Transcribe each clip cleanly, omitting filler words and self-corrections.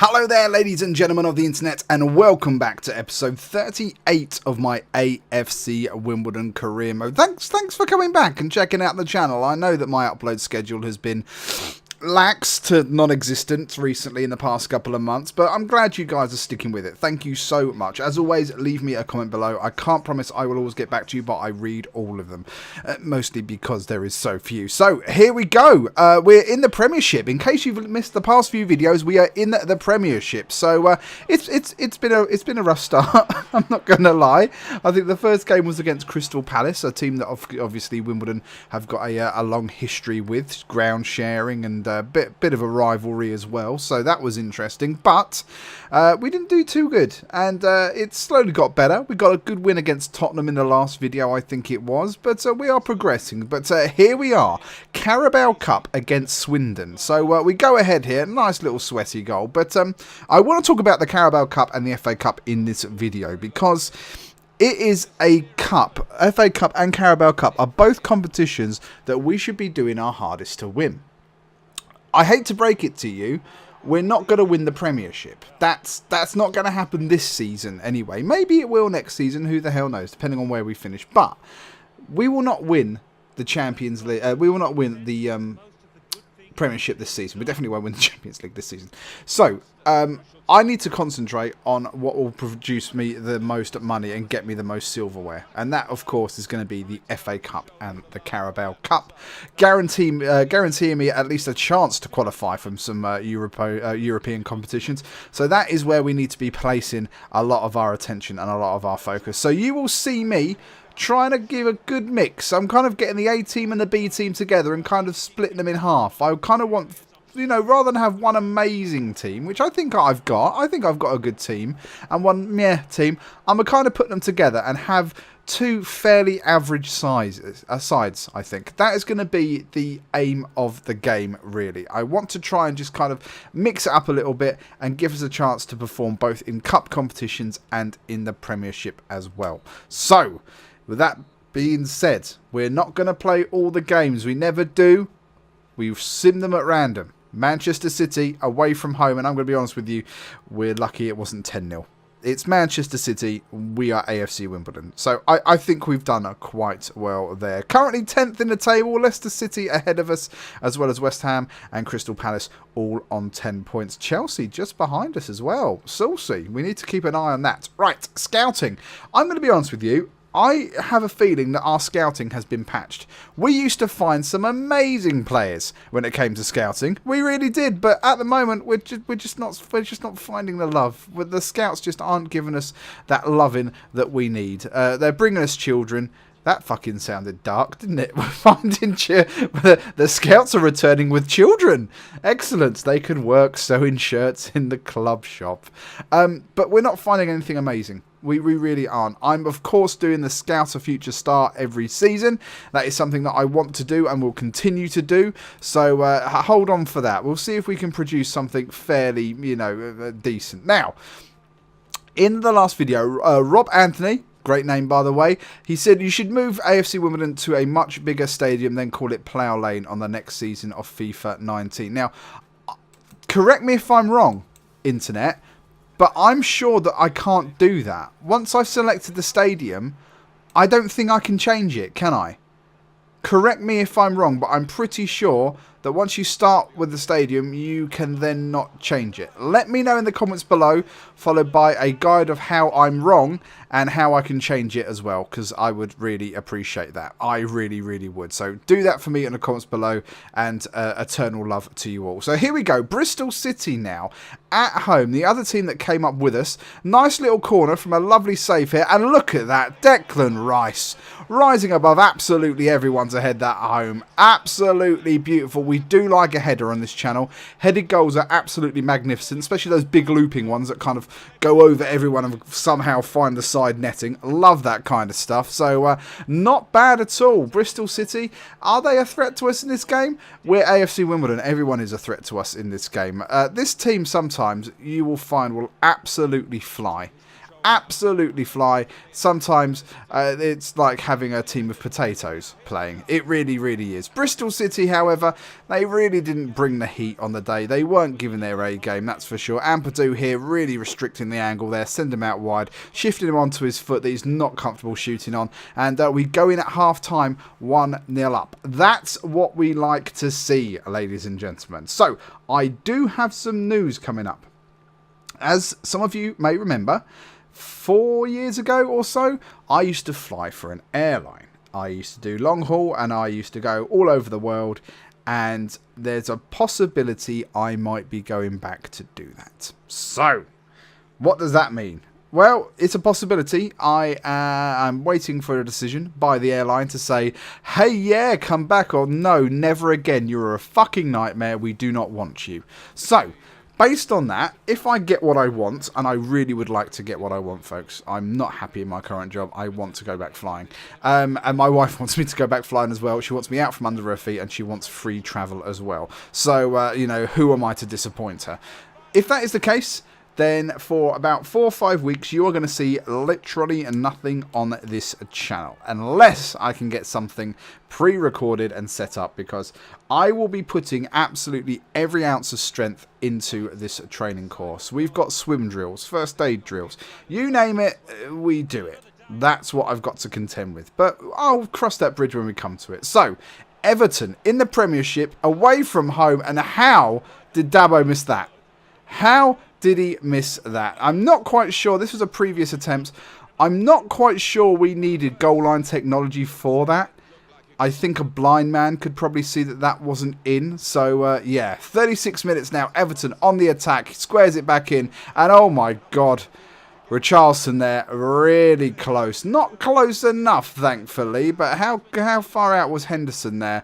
Hello there, ladies and gentlemen of the internet, and welcome back to episode 38 of my AFC Wimbledon career mode. Thanks for coming back and checking out the channel. I know that my upload schedule has been lax to non-existent recently in the past couple of months, but I'm glad you guys are sticking with it. Thank you so much. As always, leave me a comment below. I can't promise I will always get back to you, but I read all of them, mostly because there is so few. So here we go. We're in the Premiership. In case you've missed the past few videos, we are in the Premiership. So it's been a rough start. I'm not going to lie. I think the first game was against Crystal Palace, a team that obviously Wimbledon have got a long history with, ground sharing and bit of a rivalry as well, so that was interesting, but we didn't do too good, and it slowly got better. We got a good win against Tottenham in the last video, I think it was, but we are progressing. But here we are, Carabao Cup against Swindon. So we go ahead here, nice little sweaty goal, but I want to talk about the Carabao Cup and the FA Cup in this video, because it is a cup. FA Cup and Carabao Cup are both competitions that we should be doing our hardest to win. I hate to break it to you, we're not going to win the Premiership. That's not going to happen this season anyway. Maybe it will next season, who the hell knows, depending on where we finish. But we will not win the Champions League. We will not win the Premiership this season. We definitely won't win the Champions League this season. So I need to concentrate on what will produce me the most money and get me the most silverware, and that of course is going to be the FA Cup and the Carabao Cup, guaranteeing me at least a chance to qualify from some European competitions. So that is where we need to be placing a lot of our attention and a lot of our focus. So you will see me trying to give a good mix. I'm kind of getting the A team and the B team together and kind of splitting them in half. I kind of want, you know, rather than have one amazing team, which I think I've got a good team, and one meh team, I'm going to kind of put them together and have two fairly average sides, I think. That is going to be the aim of the game, really. I want to try and just kind of mix it up a little bit and give us a chance to perform both in cup competitions and in the Premiership as well. So, with that being said, we're not going to play all the games. We never do. We sim them at random. Manchester City away from home, and I'm going to be honest with you, we're lucky it wasn't 10-0. It's Manchester City, we are AFC Wimbledon. So I think we've done quite well there. Currently 10th in the table, Leicester City ahead of us, as well as West Ham and Crystal Palace all on 10 points. Chelsea just behind us as well. Saucy, we need to keep an eye on that. Right, scouting. I'm going to be honest with you. I have a feeling that our scouting has been patched. We used to find some amazing players when it came to scouting. We really did, but at the moment we're just not finding the love. The scouts just aren't giving us that loving that we need. They're bringing us children. That fucking sounded dark, didn't it? We're finding the scouts are returning with children. Excellent. They can work sewing shirts in the club shop. But we're not finding anything amazing. We really aren't. I'm, of course, doing the Scout of Future Star every season. That is something that I want to do and will continue to do. So hold on for that. We'll see if we can produce something fairly, you know, decent. Now, in the last video, Rob Anthony, great name by the way, he said you should move AFC Wimbledon to a much bigger stadium, then call it Plough Lane on the next season of FIFA 19. Now, correct me if I'm wrong, internet, but I'm sure that I can't do that. Once I've selected the stadium, I don't think I can change it, can I? Correct me if I'm wrong, but I'm pretty sure that once you start with the stadium, you can then not change it. Let me know in the comments below, followed by a guide of how I'm wrong and how I can change it as well, because I would really appreciate that. I really, really would. So do that for me in the comments below, and eternal love to you all. So here we go. Bristol City now at home. The other team that came up with us. Nice little corner from a lovely save here. And look at that. Declan Rice rising above absolutely everyone's head at home. Absolutely beautiful. We do like a header on this channel. Headed goals are absolutely magnificent, especially those big looping ones that kind of go over everyone and somehow find the side netting. Love that kind of stuff. So not bad at all. Bristol City, are they a threat to us in this game? We're AFC Wimbledon. Everyone is a threat to us in this game. This team sometimes you will find will absolutely fly. absolutely fly. Sometimes it's like having a team of potatoes playing. It really, really is. Bristol City, however, they really didn't bring the heat on the day. They weren't given their A game, that's for sure. Ampadu here really restricting the angle there, send him out wide, shifting him onto his foot that he's not comfortable shooting on, and we go in at half-time 1-0 up. That's what we like to see, ladies and gentlemen. So, I do have some news coming up. As some of you may remember, 4 years ago or so, I used to fly for an airline. I used to do long haul and I used to go all over the world, and there's a possibility I might be going back to do that. So, what does that mean? Well, it's a possibility. I'm waiting for a decision by the airline to say, hey, yeah, come back, or no, never again. You're a fucking nightmare. We do not want you. So, based on that, if I get what I want, and I really would like to get what I want, folks, I'm not happy in my current job. I want to go back flying. And my wife wants me to go back flying as well. She wants me out from under her feet, and she wants free travel as well. So, you know, who am I to disappoint her? If that is the case, then for about 4 or 5 weeks, you are going to see literally nothing on this channel. Unless I can get something pre-recorded and set up, because I will be putting absolutely every ounce of strength into this training course. We've got swim drills, first aid drills. You name it, we do it. That's what I've got to contend with. But I'll cross that bridge when we come to it. So, Everton in the Premiership, away from home. And how did Dabo miss that? How did he miss that? I'm not quite sure. This was a previous attempt. I'm not quite sure we needed goal line technology for that. I think a blind man could probably see that that wasn't in. So, yeah, 36 minutes now. Everton on the attack. He squares it back in. And, oh, my God. Richarlison there, really close. Not close enough, thankfully. But how far out was Henderson there?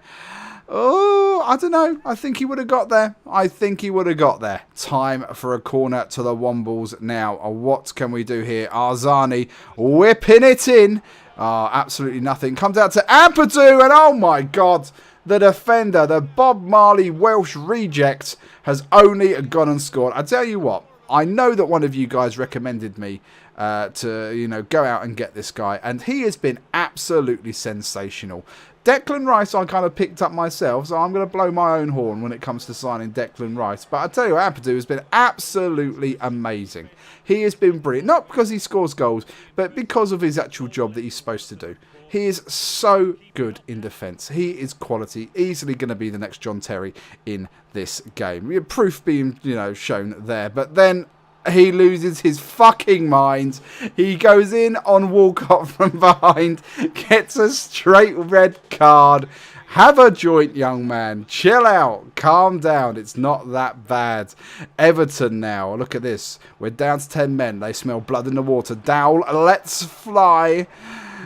Oh, I don't know. I think he would have got there. I think he would have got there. Time for a corner to the Wombles now. What can we do here? Arzani whipping it in. Absolutely nothing. Comes out to Ampadu, and oh my God, the defender, the Bob Marley Welsh reject, has only gone and scored. I tell you what, I know that one of you guys recommended me to, you know, go out and get this guy, and he has been absolutely sensational. Declan Rice I kind of picked up myself, so I'm going to blow my own horn when it comes to signing Declan Rice. But I tell you what, Ampadu has been absolutely amazing. He has been brilliant, not because he scores goals, but because of his actual job that he's supposed to do. He is so good in defence. He is quality, easily going to be the next John Terry in this game. Proof being, you know, shown there. But then he loses his fucking mind. He goes in on Walcott from behind, gets a straight red card. Have a joint, young man. Chill out. Calm down. It's not that bad. Everton now. Look at this. We're down to 10 men. They smell blood in the water. Dowell, let's fly.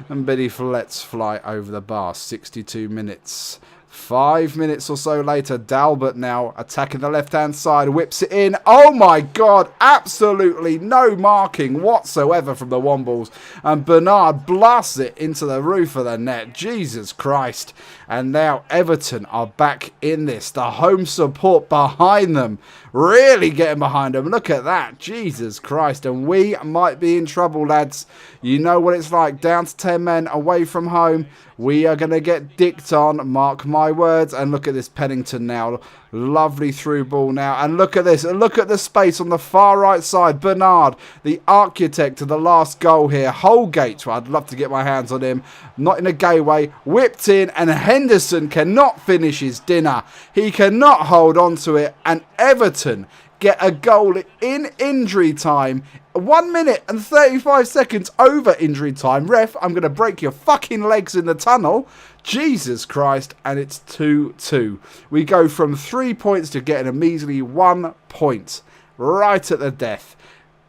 And Billy lets fly over the bar. 62 minutes. 5 minutes or so later, Dalbert now attacking the left-hand side, whips it in. Oh my God, absolutely no marking whatsoever from the Wombles. And Bernard blasts it into the roof of the net. Jesus Christ. And now Everton are back in this. The home support behind them. Really getting behind them. Look at that. Jesus Christ. And we might be in trouble, lads. You know what it's like. Down to 10 men away from home. We are going to get dicked on. Mark my words. And look at this Pennington now. Lovely through ball now. And look at this. And look at the space on the far right side. Bernard, the architect of the last goal here. Holgate. Well, I'd love to get my hands on him. Not in a gay way. Whipped in. And Henderson cannot finish his dinner. He cannot hold on to it. And Everton get a goal in injury time. 1 minute and 35 seconds over injury time. Ref, I'm going to break your fucking legs in the tunnel. Jesus Christ. And it's 2-2. We go from 3 points to getting a measly 1 point. Right at the death.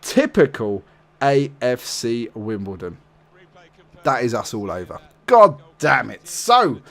Typical AFC Wimbledon. That is us all over. God damn it. So,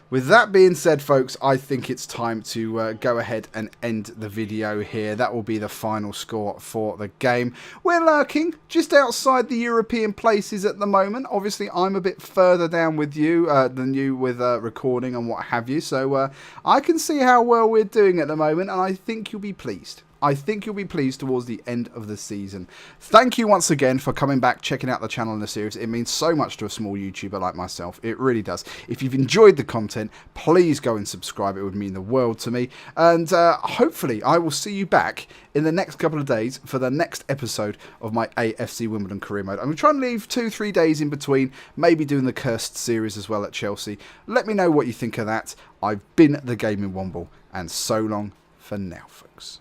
with that being said, folks, I think it's time to go ahead and end the video here. That will be the final score for the game. We're lurking just outside the European places at the moment. Obviously, I'm a bit further down with you than you with recording and what have you. So I can see how well we're doing at the moment, and I think you'll be pleased. I think you'll be pleased towards the end of the season. Thank you once again for coming back, checking out the channel and the series. It means so much to a small YouTuber like myself. It really does. If you've enjoyed the content, please go and subscribe. It would mean the world to me. And hopefully I will see you back in the next couple of days for the next episode of my AFC Wimbledon career mode. I'm trying to leave 2-3 days in between, maybe doing the cursed series as well at Chelsea. Let me know what you think of that. I've been the Gaming Womble, and so long for now, folks.